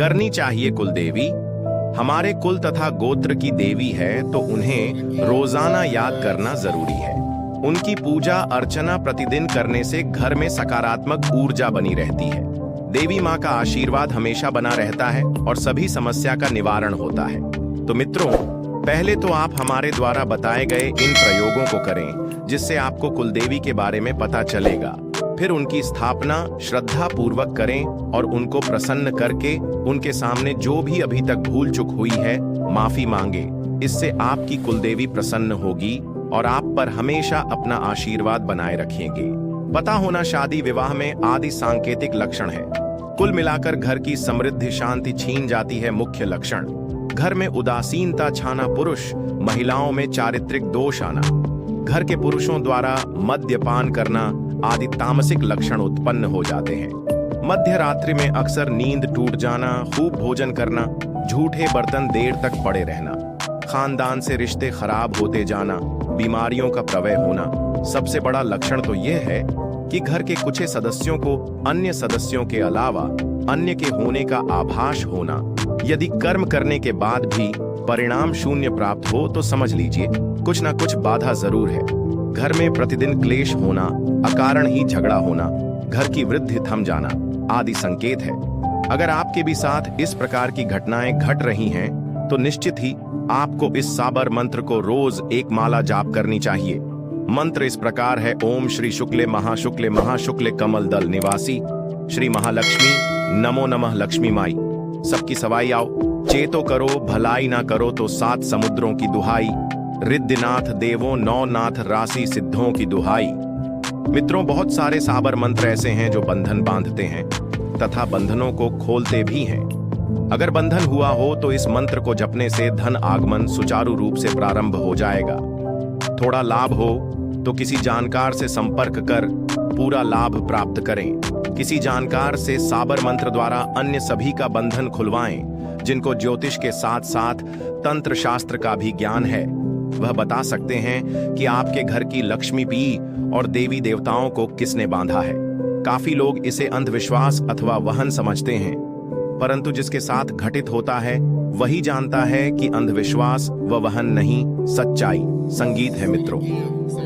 करनी चाहिए कुलदेवी। हमारे कुल तथा गोत्र की देवी है तो उन्हें रोजाना याद करना जरूरी है। उनकी पूजा अर्चना प्रतिदिन करने से घर में सकारात्मक ऊर्जा बनी रहती है। देवी माँ का आशीर्वाद हमेशा बना रहता है और सभी समस्या का निवारण होता है। तो मित्रों, पहले तो आप हमारे द्वारा बताए गए इन प्रयोगों को करें, जिससे आपको कुलदेवी के बारे में पता चलेगा। फिर उनकी स्थापना श्रद्धा पूर्वक करें और उनको प्रसन्न करके उनके सामने जो भी अभी तक भूल चूक हुई है माफी मांगे। इससे आपकी कुलदेवी प्रसन्न होगी और आप पर हमेशा अपना आशीर्वाद बनाए रखेंगे। पता होना शादी विवाह में आदि सांकेतिक लक्षण है। कुल मिलाकर घर की समृद्धि शांति छीन जाती है मुख्य लक्षण। घर में उदासीनता छाना पुरुष, महिलाओं में चारित्रिक दोष आना, घर के पुरुषों द्वारा मद्यपान करना आदि तामसिक लक्षण उत्पन्न हो जाते हैं। मध्य रात्रि में अक्सर नींद टूट जाना, खूब भोजन करना, झूठे बर्तन देर तक पड़े रहना, खानदान से रिश्ते खराब होते जाना, बीमारियों का प्रवय होना। सबसे बड़ा लक्षण तो यह है कि घर के कुछ सदस्यों को अन्य सदस्यों के अलावा अन्य के होने का आभास होना। यदि कर्म करने के बाद भी परिणाम शून्य प्राप्त हो तो समझ लीजिए कुछ ना कुछ बाधा जरूर है। घर में प्रतिदिन क्लेश होना, अकारण ही झगड़ा होना, घर की वृद्धि थम जाना आदि संकेत है। अगर आपके भी साथ इस प्रकार की घटनाएं घट रही हैं, तो निश्चित ही आपको इस साबर मंत्र को रोज एक माला जाप करनी चाहिए। मंत्र इस प्रकार है: ओम श्री शुक्ले महाशुक्ले कमल दल निवासी श्री महालक्ष्मी नमो नमः लक्ष्मी माई। सबकी सवाई आओ। चेतो करो भलाई ना करो तो 7 समुद्रों की दुहाई, रिद्धिनाथ देवो 9 नाथ राशि सिद्धों की दुहाई। मित्रों, बहुत सारे साबर मंत्र ऐसे हैं जो बंधन बांधते हैं तथा बंधनों को खोलते भी हैं। अगर बंधन हुआ हो तो इस मंत्र को जपने से धन आगमन सुचारू रूप से प्रारंभ हो जाएगा। थोड़ा लाभ हो तो किसी जानकार से संपर्क कर पूरा लाभ प्राप्त करें। किसी जानकार से साबर मंत्र द्वारा अन्य सभी का बंधन खुलवाएं। जिनको ज्योतिष के साथ साथ तंत्र शास्त्र का भी ज्ञान है, वह बता सकते हैं कि आपके घर की लक्ष्मी पी और देवी देवताओं को किसने बांधा है। काफी लोग इसे अंधविश्वास अथवा वहन समझते हैं, परंतु जिसके साथ घटित होता है वही जानता है कि अंधविश्वास व वहन नहीं, सच्चाई संगीत है। मित्रों,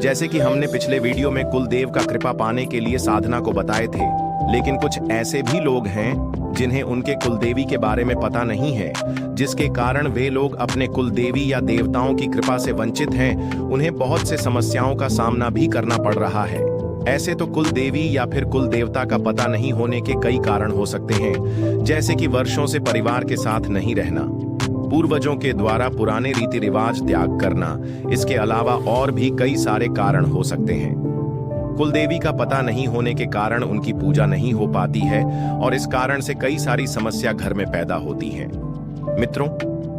जैसे कि हमने पिछले वीडियो में कुलदेव का कृपा पाने के लिए साधना को बताए थे, लेकिन कुछ ऐसे भी लोग हैं जिन्हें उनके कुलदेवी के बारे में पता नहीं है, जिसके कारण वे लोग अपने कुलदेवी या देवताओं की कृपा से वंचित हैं। उन्हें बहुत से समस्याओं का सामना भी करना पड़ रहा है। ऐसे तो कुलदेवी या फिर कुल देवता का पता नहीं होने के कई कारण हो सकते हैं, जैसे कि वर्षों से परिवार के साथ नहीं रहना, पूर्वजों के द्वारा पुराने रीति रिवाज त्याग करना। इसके अलावा और भी कई सारे कारण हो सकते हैं। कुलदेवी का पता नहीं होने के कारण उनकी पूजा नहीं हो पाती है और इस कारण से कई सारी समस्या घर में पैदा होती है। मित्रों,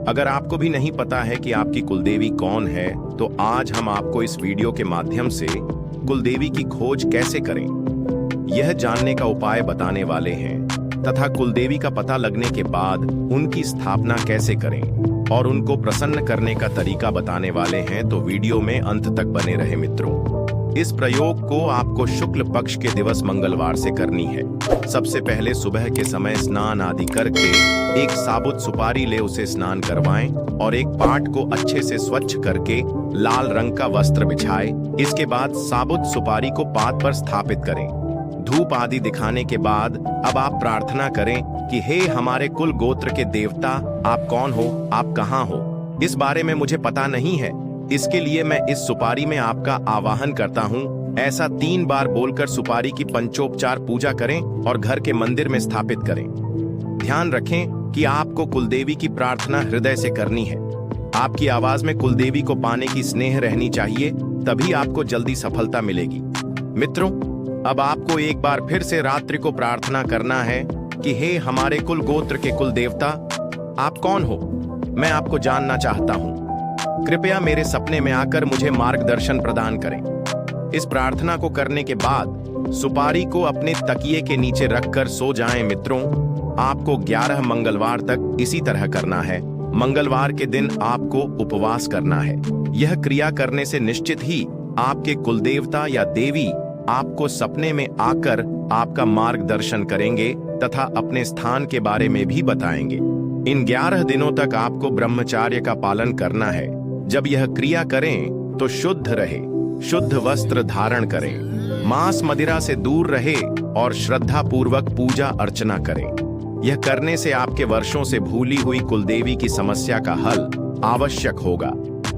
अगर आपको भी नहीं पता है कि आपकी कुलदेवी कौन है, तो आज हम आपको इस वीडियो के माध्यम से कुलदेवी की खोज कैसे करें यह जानने का उपाय बताने वाले हैं, तथा कुलदेवी का पता लगने के बाद उनकी स्थापना कैसे करें और उनको प्रसन्न करने का तरीका बताने वाले हैं। तो वीडियो में अंत तक बने रहे। मित्रों, इस प्रयोग को आपको शुक्ल पक्ष के दिवस मंगलवार से करनी है। सबसे पहले सुबह के समय स्नान आदि करके एक साबुत सुपारी ले उसे स्नान करवाएं और एक पाट को अच्छे से स्वच्छ करके लाल रंग का वस्त्र बिछाएं। इसके बाद साबुत सुपारी को पात पर स्थापित करें। धूप आदि दिखाने के बाद अब आप प्रार्थना करें कि हे हमारे कुल गोत्र के देवता, आप कौन हो, आप कहाँ हो, इस बारे में मुझे पता नहीं है। इसके लिए मैं इस सुपारी में आपका आवाहन करता हूँ। ऐसा 3 बार बोलकर सुपारी की पंचोपचार पूजा करें और घर के मंदिर में स्थापित करें। ध्यान रखें कि आपको कुलदेवी की प्रार्थना हृदय से करनी है। आपकी आवाज में कुलदेवी को पाने की स्नेह रहनी चाहिए, तभी आपको जल्दी सफलता मिलेगी। मित्रों, अब आपको एक बार फिर से रात्रि को प्रार्थना करना है कि हे हमारे कुल गोत्र के कुल देवता, आप कौन हो, मैं आपको जानना चाहता हूँ। कृपया मेरे सपने में आकर मुझे मार्गदर्शन प्रदान करें। इस प्रार्थना को करने के बाद सुपारी को अपने तकिए के नीचे रखकर सो जाएं। मित्रों, आपको 11 मंगलवार तक इसी तरह करना है। मंगलवार के दिन आपको उपवास करना है। यह क्रिया करने से निश्चित ही आपके कुलदेवता या देवी आपको सपने में आकर आपका मार्गदर्शन करेंगे तथा अपने स्थान के बारे में भी बताएंगे। इन 11 दिनों तक आपको ब्रह्मचर्य का पालन करना है। जब यह क्रिया करें तो शुद्ध रहे, शुद्ध वस्त्र धारण करें, मांस मदिरा से दूर रहे और श्रद्धा पूर्वक पूजा अर्चना करें। यह करने से आपके वर्षों से भूली हुई कुलदेवी की समस्या का हल आवश्यक होगा।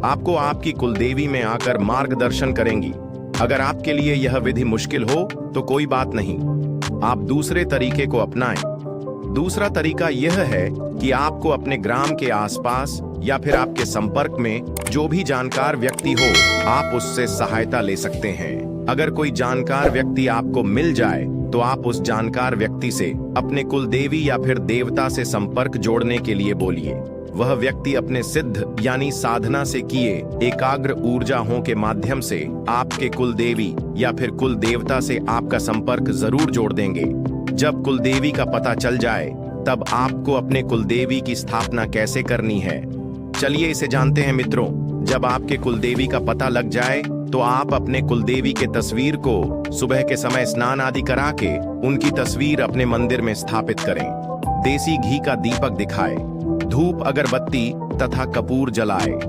आपको आपकी कुलदेवी में आकर मार्गदर्शन करेंगी। अगर आपके लिए यह विधि मुश्किल हो तो कोई बात नहीं, आप दूसरे तरीके को अपनाएं। दूसरा तरीका यह है कि आपको अपने ग्राम के आसपास या फिर आपके संपर्क में जो भी जानकार व्यक्ति हो, आप उससे सहायता ले सकते हैं। अगर कोई जानकार व्यक्ति आपको मिल जाए तो आप उस जानकार व्यक्ति से अपने कुलदेवी या फिर देवता से संपर्क जोड़ने के लिए बोलिए। वह व्यक्ति अपने सिद्ध यानी साधना से किए एकाग्र ऊर्जाओं के माध्यम से आपके कुलदेवी या फिर कुल देवता से आपका संपर्क जरूर जोड़ देंगे। जब कुलदेवी का पता चल जाए तब आपको अपने कुलदेवी की स्थापना कैसे करनी है, चलिए इसे जानते हैं मित्रों। जब आपके कुलदेवी का पता लग जाए तो आप अपने कुलदेवी के तस्वीर को सुबह के समय स्नान आदि करा के उनकी तस्वीर अपने मंदिर में स्थापित करें। देसी घी का दीपक दिखाए, धूप अगरबत्ती तथा कपूर जलाए।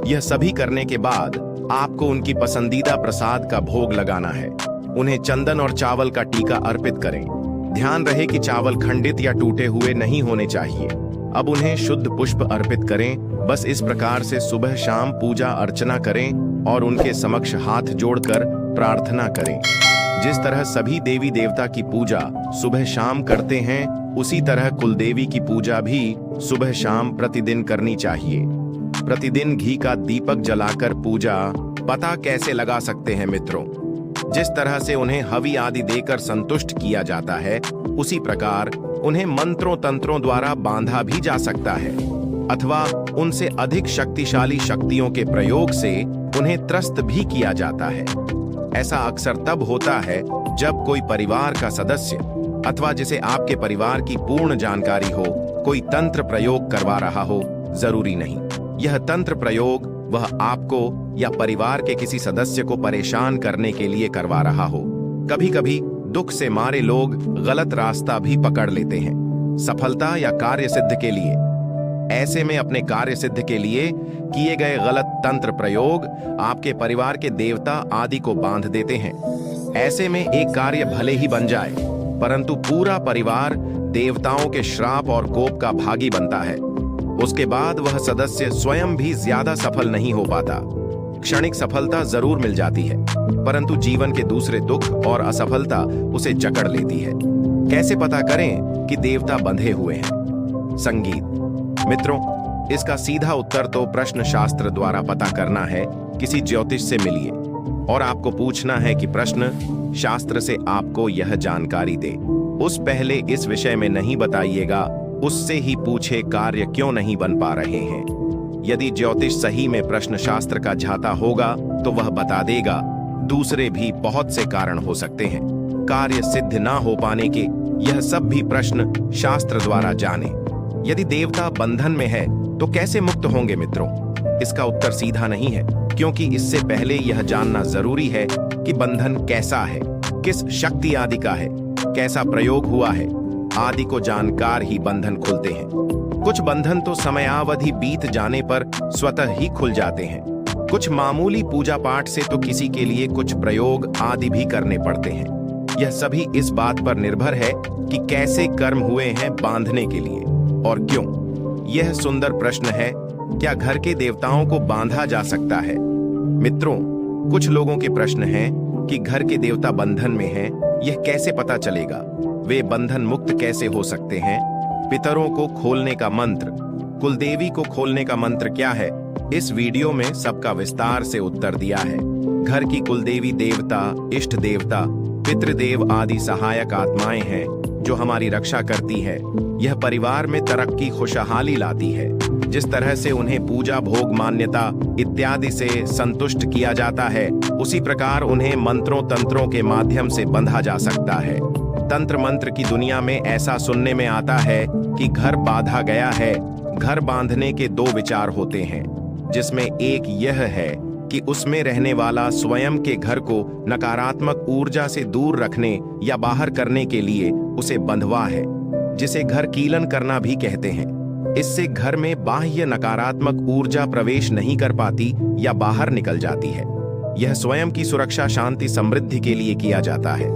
यह सभी करने के बाद आपको उनकी पसंदीदा प्रसाद का भोग लगाना है। उन्हें चंदन और चावल का टीका अर्पित करें। ध्यान रहे कि चावल खंडित या टूटे हुए नहीं होने चाहिए। अब उन्हें शुद्ध पुष्प अर्पित करें। बस इस प्रकार से सुबह शाम पूजा अर्चना करें और उनके समक्ष हाथ जोड़कर प्रार्थना करें। जिस तरह सभी देवी देवता की पूजा सुबह शाम करते हैं, उसी तरह कुलदेवी की पूजा भी सुबह शाम प्रतिदिन करनी चाहिए। प्रतिदिन घी का दीपक जलाकर पूजा पता कैसे लगा सकते हैं मित्रों? जिस तरह से उन्हें हवि आदि देकर संतुष्ट किया जाता है, उसी प्रकार उन्हें मंत्रों तंत्रों द्वारा बांधा भी जा सकता है, अथवा उनसे अधिक शक्तिशाली शक्तियों के प्रयोग से उन्हें त्रस्त भी किया जाता है। ऐसा अक्सर तब होता है जब कोई परिवार का सदस्य अथवा जिसे आपके परिवार की पूर्ण जानकारी हो, कोई तंत्र प्रयोग करवा रहा हो। जरूरी नहीं यह तंत्र प्रयोग वह आपको या परिवार के किसी सदस्य को परेशान करने के लिए करवा रहा हो। कभी कभी दुख से मारे लोग गलत रास्ता भी पकड़ लेते हैं सफलता या कार्य सिद्ध के लिए। ऐसे में अपने कार्य सिद्ध के लिए किए गए गलत तंत्र प्रयोग आपके परिवार के देवता आदि को बांध देते हैं। ऐसे में एक कार्य भले ही बन जाए, परंतु पूरा परिवार देवताओं के श्राप और कोप का भागी बनता है। उसके बाद वह सदस्य स्वयं भी ज्यादा सफल नहीं हो पाता। क्षणिक सफलता जरूर मिल जाती है, परंतु जीवन के दूसरे दुख और असफलता उसे जकड़ लेती है। कैसे पता करें कि देवता बंधे हुए हैं? संगीत मित्रों, इसका सीधा उत्तर तो प्रश्न शास्त्र द्वारा पता करना है। किसी ज्योतिष से मिलिए और आपको पूछना है कि प्रश्न शास्त्र से आपको यह जानकारी दे। उस पहले इस विषय में नहीं बताइएगा, उससे ही पूछे कार्य क्यों नहीं बन पा रहे हैं। यदि ज्योतिष सही में प्रश्न शास्त्र का झाता होगा तो वह बता देगा। दूसरे भी बहुत से कारण हो सकते हैं कार्य सिद्ध ना हो पाने के, यह सब भी प्रश्न शास्त्र द्वारा जाने। यदि देवता बंधन में है तो कैसे मुक्त होंगे मित्रों? इसका उत्तर सीधा नहीं है, क्योंकि इससे पहले यह जानना जरूरी है कि बंधन कैसा है, किस शक्ति आदि का है, कैसा प्रयोग हुआ है आदि को जानकार ही बंधन खुलते हैं। कुछ बंधन तो समयावधि बीत जाने पर स्वतः ही खुल जाते हैं। कुछ मामूली पूजा पाठ से तो किसी के लिए कुछ प्रयोग आदि भी करने पड़ते हैं। यह सभी इस बात पर निर्भर है कि कैसे कर्म हुए हैं बांधने के लिए और क्यों। यह सुंदर प्रश्न है, क्या घर के देवताओं को बांधा जा सकता है? मित्रों, कुछ लोगों के प्रश्न है कि घर के देवता बंधन में हैं, यह कैसे पता चलेगा? वे बंधन मुक्त कैसे हो सकते हैं? पितरों को खोलने का मंत्र, कुलदेवी को खोलने का मंत्र क्या है? इस वीडियो में सबका विस्तार से उत्तर दिया है। घर की कुलदेवी देवता, इष्ट देवता, पितृदेव आदि सहायक आत्माएं हैं जो हमारी रक्षा करती है। यह परिवार में तरक्की खुशहाली लाती है। जिस तरह से उन्हें पूजा भोग मान्यता इत्यादि से संतुष्ट किया जाता है, उसी प्रकार उन्हें मंत्रों तंत्रों के माध्यम से बंधा जा सकता है। तंत्र मंत्र की दुनिया में ऐसा सुनने में आता है कि घर बांधा गया है। घर बांधने के दो विचार होते हैं, जिसमें एक यह है कि उसमें रहने वाला स्वयं के घर को नकारात्मक ऊर्जा से दूर रखने या बाहर करने के लिए उसे बंधवा है। जिसे घर कीलन करना भी कहते हैं। इससे घर में बाह्य नकारात्मक ऊर्जा प्रवेश नहीं कर पाती या बाहर निकल जाती है। यह स्वयं की सुरक्षा, शांति, समृद्धि के लिए किया जाता है।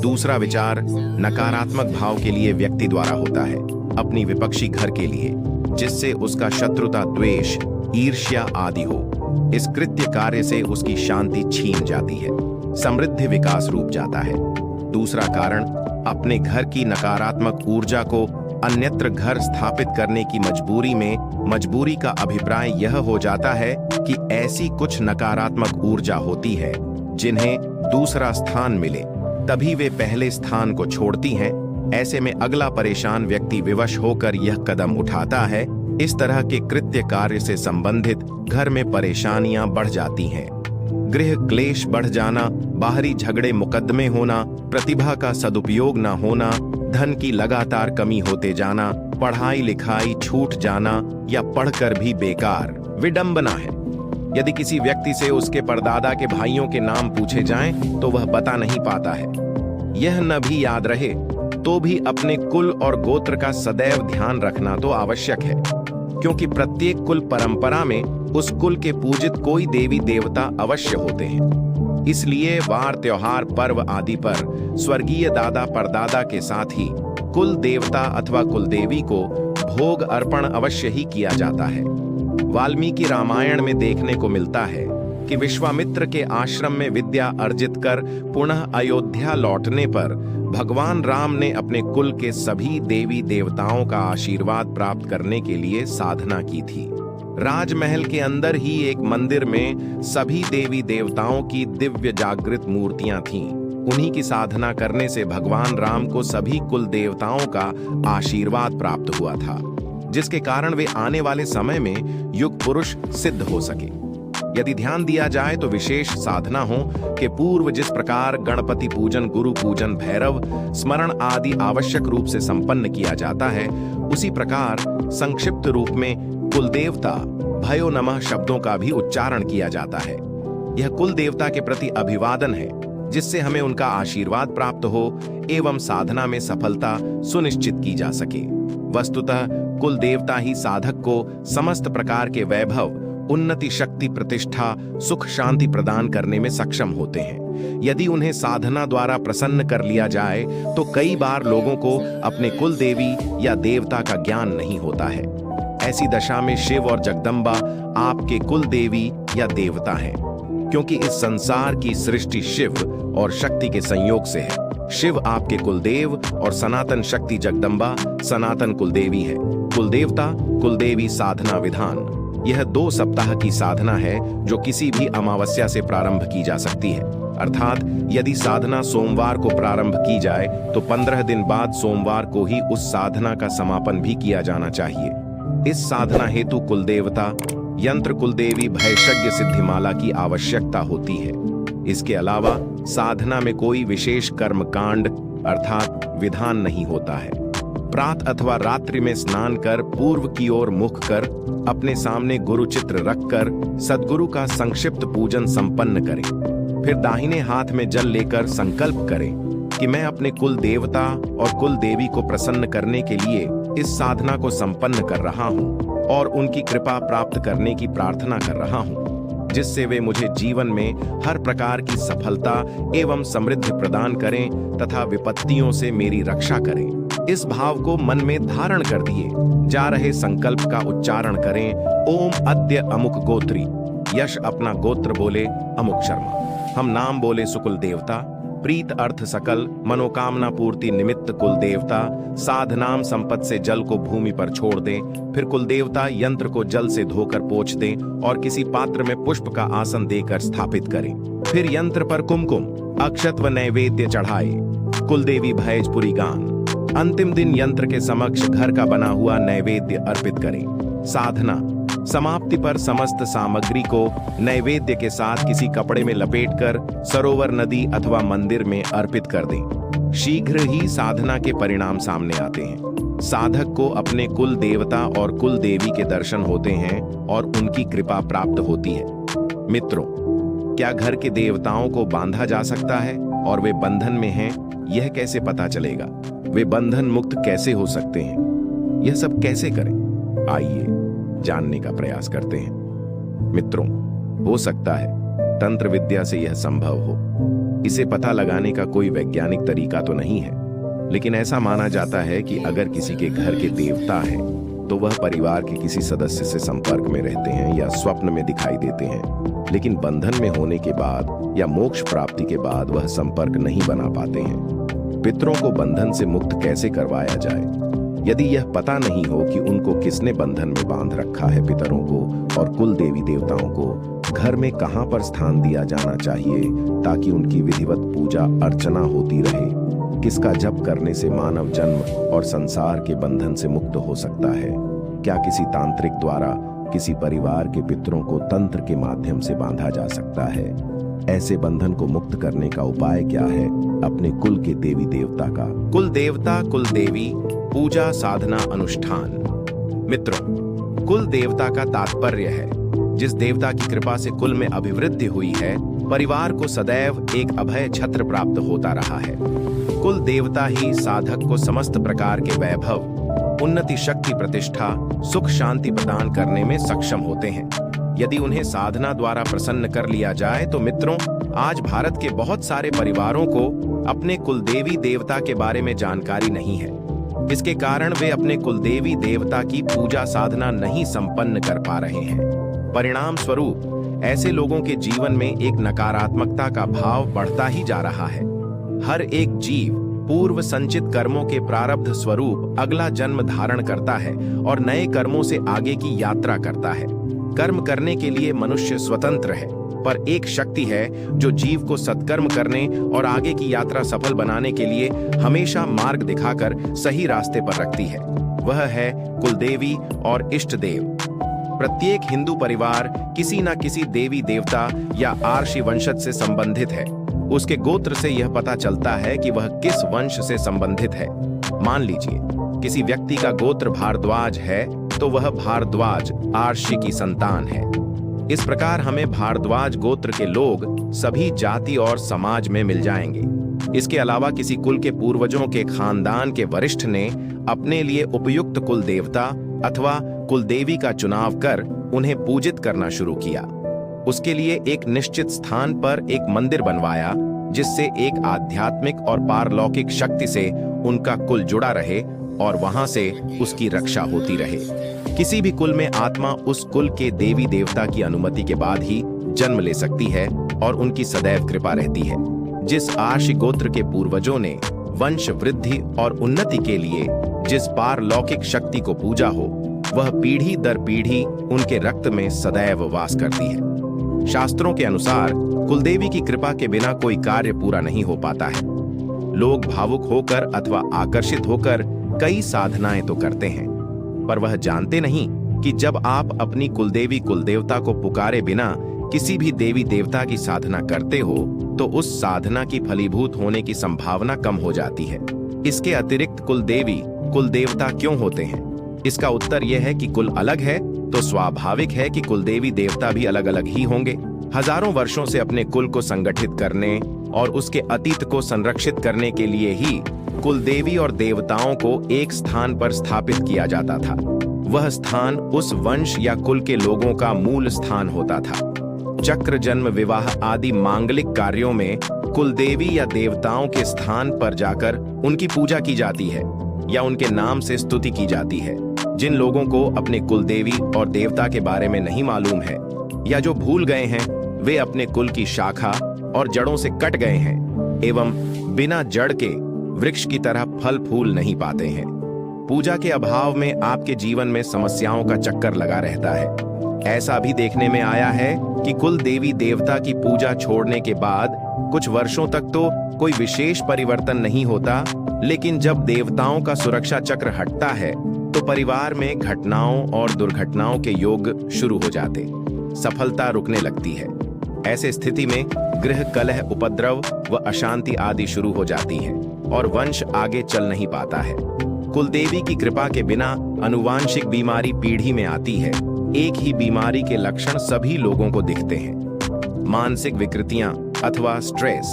दूसरा विचार नकारात्मक भाव के लिए व्यक्ति द्वारा होता है, अपनी विपक्षी घर के लिए, जिससे उसका शत्रुता, द्वेष, ईर्ष्या आदि हो। इस कृत्य कार्य से उसकी शांति छीन जाती है, समृद्धि विकास रूप जाता है। दूसरा कारण अपने घर की नकारात्मक ऊर्जा को अन्यत्र घर स्थापित करने की मजबूरी का अभिप्राय यह हो जाता है कि ऐसी कुछ नकारात्मक ऊर्जा होती है जिन्हें दूसरा स्थान मिले तभी वे पहले स्थान को छोड़ती हैं। ऐसे में अगला परेशान व्यक्ति विवश होकर यह कदम उठाता है। इस तरह के कृत्य कार्य से संबंधित घर में परेशानियां बढ़ जाती हैं। गृह क्लेश बढ़ जाना, बाहरी झगड़े मुकदमे होना, प्रतिभा का सदुपयोग न होना, धन की लगातार कमी होते जाना, पढ़ाई लिखाई छूट जाना या पढ़कर भी बेकार, विडंबना है। यदि किसी व्यक्ति से उसके परदादा के भाइयों के नाम पूछे जाएं तो वह बता नहीं पाता है। यह न भी याद रहे तो भी अपने कुल और गोत्र का सदैव ध्यान रखना तो आवश्यक है, क्योंकि प्रत्येक कुल परंपरा में उस कुल के पूजित कोई देवी देवता अवश्य होते हैं। इसलिए वार, त्योहार, पर्व आदि पर स्वर्गीय दादा परदादा के साथ ही कुल देवता अथवा कुल देवी को भोग अर्पण अवश्य ही किया जाता है। वाल्मीकि रामायण में देखने को मिलता है कि विश्वामित्र के आश्रम में विद्या अर्जित कर पुनः अयोध्या लौटने पर भगवान राम ने अपने कुल के सभी देवी देवताओं का आशीर्वाद प्राप्त करने के लिए साधना की थी। राजमहल के अंदर ही एक मंदिर में सभी देवी देवताओं की दिव्य जागृत मूर्तियां थीं। उन्हीं की साधना करने से भगवान राम को सभी कुल देवताओं का आशीर्वाद प्राप्त हुआ था, जिसके कारण वे आने वाले समय में युग पुरुष सिद्ध हो सके। यदि ध्यान दिया जाए तो विशेष साधना हो के पूर्व जिस प्रकार गणपति पूजन, गुरु पूजन, भैरव स्मरण आदि आवश्यक रूप से संपन्न किया जाता है, उसी प्रकार संक्षिप्त रूप में कुल देवता भयो नमः शब्दों का भी उच्चारण किया जाता है। यह कुल देवता के प्रति अभिवादन है, जिससे हमें उनका आशीर्वाद प्राप्त हो एवं साधना में सफलता सुनिश्चित की जा सके। वस्तुतः कुल देवता ही साधक को समस्त प्रकार के वैभव, उन्नति, शक्ति, प्रतिष्ठा, सुख, शांति प्रदान करने में सक्षम होते हैं। यदि उन्हें साधना द्वारा प्रसन्न कर लिया जाए तो कई बार लोगों को अपने कुल देवी या देवता का ज्ञान नहीं होता है। ऐसी दशा में शिव और जगदम्बा आपके कुल देवी या देवता हैं, क्योंकि इस संसार की सृष्टि शिव और शक्ति के संयोग से है। शिव आपके कुलदेव और सनातन शक्ति जगदम्बा सनातन कुलदेवी है। कुलदेवता कुलदेवी साधना विधान, यह 2 सप्ताह की साधना है जो किसी भी अमावस्या से प्रारंभ की जा सकती है। अर्थात यदि साधना सोमवार को प्रारंभ की जाए तो 15 दिन बाद सोमवार को ही उस साधना का समापन भी किया जाना चाहिए। इस साधना हेतु कुलदेवता यंत्र, कुलदेवी, भयशज्ञ, सिद्धिमाला की आवश्यकता होती है। इसके अलावा साधना में कोई विशेष कर्म कांड अर्थात विधान नहीं होता है। प्रातः अथवा रात्रि में स्नान कर पूर्व की ओर मुख कर अपने सामने गुरु चित्र रखकर सद्गुरु का संक्षिप्त पूजन संपन्न करें। फिर दाहिने हाथ में जल लेकर संकल्प करें कि मैं अपने कुल देवता और कुल देवी को प्रसन्न करने के लिए इस साधना को संपन्न कर रहा हूँ और उनकी कृपा प्राप्त करने की प्रार्थना कर रहा हूँ, जिससे वे मुझे जीवन में हर प्रकार की सफलता एवं समृद्धि प्रदान करें तथा विपत्तियों से मेरी रक्षा करें। इस भाव को मन में धारण कर दिए जा रहे संकल्प का उच्चारण करें। ओम अद्य अमुक गोत्री, यश अपना गोत्र बोले अमुक शर्मा, हम नाम बोले सुकुल देवता, प्रीत अर्थ सकल, मनोकामना पूर्ति निमित्त कुल देवता, साधनाम संपत्ति से जल को भूमि पर छोड़ दें। फिर कुल देवता यंत्र को जल से धोकर पोंछ दें और किसी पात्र में पुष्प का आसन देकर स्थापित करें। फिर यंत्र पर कुमकुम, अक्षत व नैवेद्य चढ़ाए। कुलदेवी भयजपुरी गान। अंतिम दिन यंत्र के समक्ष घर का बना हुआ नैवेद्य अर्पित करें। साधना समाप्ति पर समस्त सामग्री को नैवेद्य के साथ किसी कपड़े में लपेटकर सरोवर, नदी अथवा मंदिर में अर्पित कर दें। शीघ्र ही साधना के परिणाम सामने आते हैं। साधक को अपने कुल देवता और कुल देवी के दर्शन होते हैं और उनकी कृपा प्राप्त होती है। मित्रों, क्या घर के देवताओं को बांधा जा सकता है और वे बंधन में हैं, यह कैसे पता चलेगा? वे बंधन मुक्त कैसे हो सकते हैं? यह सब कैसे करें? आइए जानने का प्रयास करते हैं। मित्रों, हो सकता है तंत्र विद्या से यह संभव हो। इसे पता लगाने का कोई वैज्ञानिक तरीका तो नहीं है, लेकिन ऐसा माना जाता है कि अगर किसी के घर के देवता हैं तो वह परिवार के किसी सदस्य से संपर्क में रहते हैं या स्वप्न में दिखाई देते हैं, लेकिन बंधन में होने के बाद या मोक्ष प्राप्ति के बाद वह संपर्क नहीं बना पाते हैं। पितरों को बंधन से मुक्त कैसे करवाया जाए? यदि यह पता नहीं हो कि उनको किसने बंधन में बांध रखा है, पितरों को और कुल देवी देवताओं को घर में कहां पर स्थान दिया जाना चाहिए ताकि उनकी विधिवत पूजा अर्चना होती रहे, किसका जप करने से मानव जन्म और संसार के बंधन से मुक्त हो सकता है, क्या किसी तांत्रिक द्वारा किसी परिवार के पितरों को तंत्र के माध्यम से बांधा जा सकता है, ऐसे बंधन को मुक्त करने का उपाय क्या है? अपने कुल के देवी देवता का कुल देवता कुल देवी पूजा साधना अनुष्ठान। मित्रों, कुल देवता का तात्पर्य है जिस देवता की कृपा से कुल में अभिवृद्धि हुई है, परिवार को सदैव एक अभय छत्र प्राप्त होता रहा है। कुल देवता ही साधक को समस्त प्रकार के वैभव, उन्नति, शक्ति, प्रतिष्ठा, सुख, शांति प्रदान करने में सक्षम होते हैं। यदि उन्हें साधना द्वारा प्रसन्न कर लिया जाए तो मित्रों, आज भारत के बहुत सारे परिवारों को अपने कुलदेवी देवता के बारे में जानकारी नहीं है। इसके कारण वे अपने कुलदेवी देवता की पूजा साधना नहीं संपन्न कर पा रहे हैं। परिणाम स्वरूप ऐसे लोगों के जीवन में एक नकारात्मकता का भाव बढ़ता ही जा रहा है। हर एक जीव पूर्व संचित कर्मों के प्रारब्ध स्वरूप अगला जन्म धारण करता है और नए कर्मों से आगे की यात्रा करता है। कर्म करने के लिए मनुष्य स्वतंत्र है, पर एक शक्ति है जो जीव को सत्कर्म करने और आगे की यात्रा सफल बनाने के लिए हमेशा मार्ग दिखाकर सही रास्ते पर रखती है। वह है कुलदेवी और इष्ट देव। प्रत्येक हिंदू परिवार किसी न किसी देवी देवता या आर्षि वंशज से संबंधित है। उसके गोत्र से यह पता चलता है कि वह किस वंश से संबंधित है। मान लीजिए किसी व्यक्ति का गोत्र भारद्वाज है तो वह भारद्वाज आर्षि की संतान है। इस प्रकार हमें भारद्वाज गोत्र के लोग सभी जाति और समाज में मिल जाएंगे। इसके अलावा किसी कुल के पूर्वजों के खानदान के वरिष्ठ ने अपने लिए उपयुक्त कुल देवता अथवा कुलदेवी का चुनाव कर उन्हें पूजित करना शुरू किया। उसके लिए एक निश्चित स्थान पर एक मंदिर बनवाया जिससे एक आध्यात्मिक और पारलौकिक शक्ति से उनका कुल जुड़ा रहे और वहां से उसकी रक्षा होती रहे। किसी भी कुल में आत्मा उस कुल के देवी देवता की अनुमति के बाद ही जन्म ले सकती है और उनकी सदैव कृपा रहती है। जिस आर्षि गोत्र के पूर्वजों ने वंश वृद्धि और उन्नति के लिए जिस पारलौकिक शक्ति को पूजा हो, वह पीढ़ी दर पीढ़ी उनके रक्त में सदैव वास करती है। शास्त्रों के अनुसार कुलदेवी की कृपा के बिना कोई कार्य पूरा नहीं हो पाता है। लोग भावुक होकर अथवा आकर्षित होकर कई साधनाएं तो करते हैं, पर वह जानते नहीं कि जब आप अपनी कुलदेवी कुलदेवता को पुकारे बिना किसी भी देवी देवता की साधना करते हो तो उस साधना की फलीभूत होने की संभावना कम हो जाती है। इसके अतिरिक्त कुलदेवी कुलदेवता क्यों होते हैं? इसका उत्तर यह है कि कुल अलग है तो स्वाभाविक है कि कुलदेवी देवता भी अलग अलग ही होंगे। हजारों वर्षों से अपने कुल को संगठित करने और उसके अतीत को संरक्षित करने के लिए ही कुलदेवी और देवताओं को एक स्थान पर स्थापित किया जाता था। वह स्थान उस वंश या कुल के लोगों का मूल स्थान होता था। चक्र, जन्म, विवाह आदि मांगलिक कार्यों में कुलदेवी या देवताओं के स्थान पर जाकर उनकी पूजा की जाती है या उनके नाम से स्तुति की जाती है। जिन लोगों को अपने कुलदेवी और देवता के बारे में नहीं मालूम है या जो भूल गए हैं, वे अपने कुल की शाखा और जड़ों से कट गए हैं एवं बिना जड़ के वृक्ष की तरह फल फूल नहीं पाते हैं। पूजा के अभाव में आपके जीवन में समस्याओं का चक्कर लगा रहता है। ऐसा भी देखने में आया है कि कुल देवी देवता की पूजा छोड़ने के बाद कुछ वर्षों तक तो कोई विशेष परिवर्तन नहीं होता, लेकिन जब देवताओं का सुरक्षा चक्र हटता है तो परिवार में घटनाओं और दुर्घटनाओं के योग शुरू हो जाते, सफलता रुकने लगती है। ऐसे स्थिति में गृह कलह, उपद्रव व अशांति आदि शुरू हो जाती है और वंश आगे चल नहीं पाता है। कुलदेवी की कृपा के बिना आनुवांशिक बीमारी पीढ़ी में आती है। एक ही बीमारी के लक्षण सभी लोगों को दिखते हैं। मानसिक विकृतियां अथवा स्ट्रेस,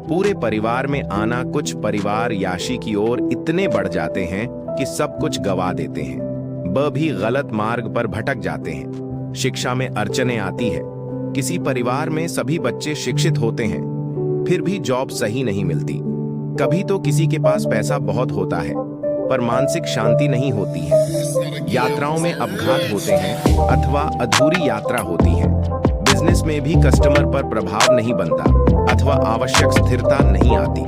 पूरे परिवार में आना कुछ परिवार याशी की ओर इतने बढ़ जाते हैं कि सब कुछ गवा देते हैं। ब भी गलत मार्ग पर भटक जाते हैं। शिक्षा में अड़चनें आती है। किसी परिवार में सभी बच्चे शिक्षित होते हैं, फिर भी जॉब सही नहीं मिलती। कभी तो किसी के पास पैसा बहुत होता है पर मानसिक शांति नहीं होती है। यात्राओं में अपघात होते हैं अथवा अधूरी यात्रा होती है। बिजनेस में भी कस्टमर पर प्रभाव नहीं बनता अथवा आवश्यक स्थिरता नहीं आती।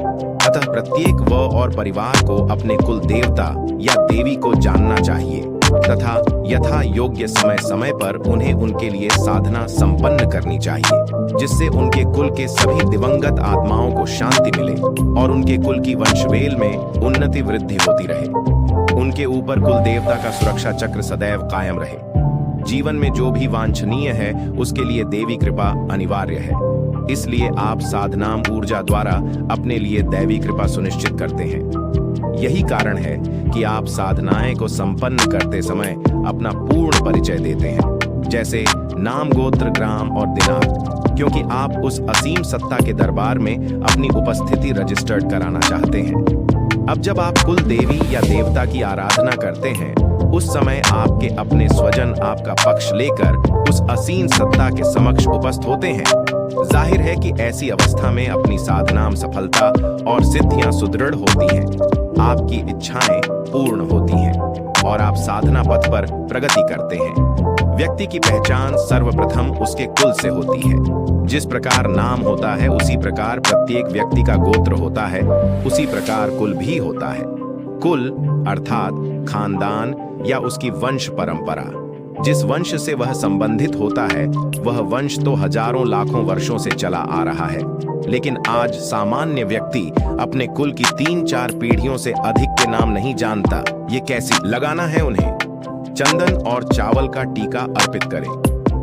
अतः प्रत्येक व और परिवार को अपने कुल देवता या देवी को जानना चाहिए तथा यथा योग्य समय समय पर उन्हें उनके लिए साधना संपन्न करनी चाहिए, जिससे उनके कुल के सभी दिवंगत आत्माओं को शांति मिले और उनके कुल की वंशवेल में उन्नति वृद्धि होती रहे। उनके ऊपर कुल देवता का सुरक्षा चक्र सदैव कायम रहे। जीवन में जो भी वांछनीय है उसके लिए देवी कृपा अनिवार्य है। इसलिए आप साधनाम ऊर्जा द्वारा अपने लिए दैवी कृपा सुनिश्चित करते हैं। यही कारण है कि आप साधनाएं को संपन्न करते समय अपना पूर्ण परिचय देते हैं, जैसे नाम, गोत्र, ग्राम और दिनांक, क्योंकि आप उस असीम सत्ता के दरबार में अपनी उपस्थिति रजिस्टर्ड कराना चाहते हैं। अब जब आप कुल देवी या देवता की आराधना करते हैं, उस समय आपके अपने स्वजन आपका पक्ष लेकर उस असीम सत्ता के समक्ष उपस्थित होते हैं। जाहिर है कि ऐसी अवस्था में अपनी साधनाम सफलता और सिद्धियां सुदृढ़ होती हैं, आपकी इच्छाएं पूर्ण होती हैं और आप साधना पथ पर प्रगति करते हैं। व्यक्ति की पहचान सर्वप्रथम उसके कुल से होती है। जिस प्रकार नाम होता है उसी प्रकार प्रत्येक व्यक्ति का गोत्र होता है, उसी प्रकार कुल भी होता है। कुल अर्थात खानदान या उसकी वंश परंपरा। जिस वंश से वह संबंधित होता है वह वंश तो हजारों लाखों वर्षों से चला आ रहा है, लेकिन आज सामान्य व्यक्ति अपने कुल की 3-4 पीढ़ियों से अधिक के नाम नहीं जानता। ये कैसी लगाना है उन्हें? चंदन और चावल का टीका अर्पित करें।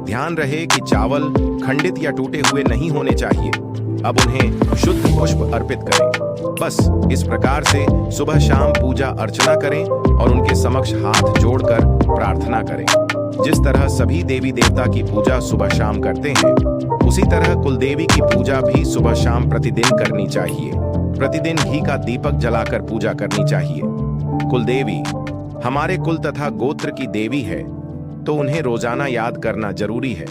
ध्यान रहे कि चावल खंडित या टूटे हुए नहीं होने चाहिए। अब उन्हें शुद्ध पुष्प अर्पित करें। बस इस प्रकार से सुबह शाम पूजा अर्चना करें और उनके समक्ष हाथ जोड़कर प्रार्थना करें। जिस तरह सभी देवी देवता की पूजा सुबह शाम करते हैं, उसी तरह कुलदेवी की पूजा भी सुबह शाम प्रतिदिन करनी चाहिए। प्रतिदिन घी का दीपक जलाकर पूजा करनी चाहिए। कुलदेवी हमारे कुल तथा गोत्र की देवी है, तो उन्हें रोजाना याद करना जरूरी है।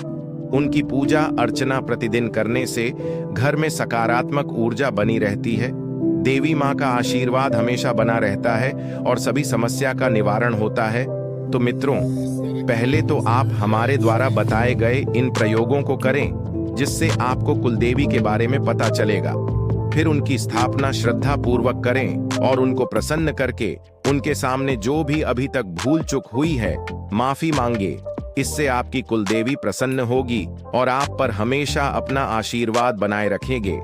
उनकी पूजा अर्चना प्रतिदिन करने से घर में सकारात्मक ऊर्जा बनी रहती है। देवी माँ का आशीर्वाद हमेशा बना रहता है और सभी समस्या का निवारण होता है। तो मित्रों, पहले तो आप हमारे द्वारा बताए गए इन प्रयोगों को करें, जिससे आपको कुलदेवी के बारे में पता चलेगा। फिर उनकी स्थापना श्रद्धा पूर्वक करें और उनको प्रसन्न करके उनके सामने जो भी अभी तक भूल चूक हुई है माफी मांगे। इससे आपकी कुलदेवी प्रसन्न होगी और आप पर हमेशा अपना आशीर्वाद बनाए रखेंगे।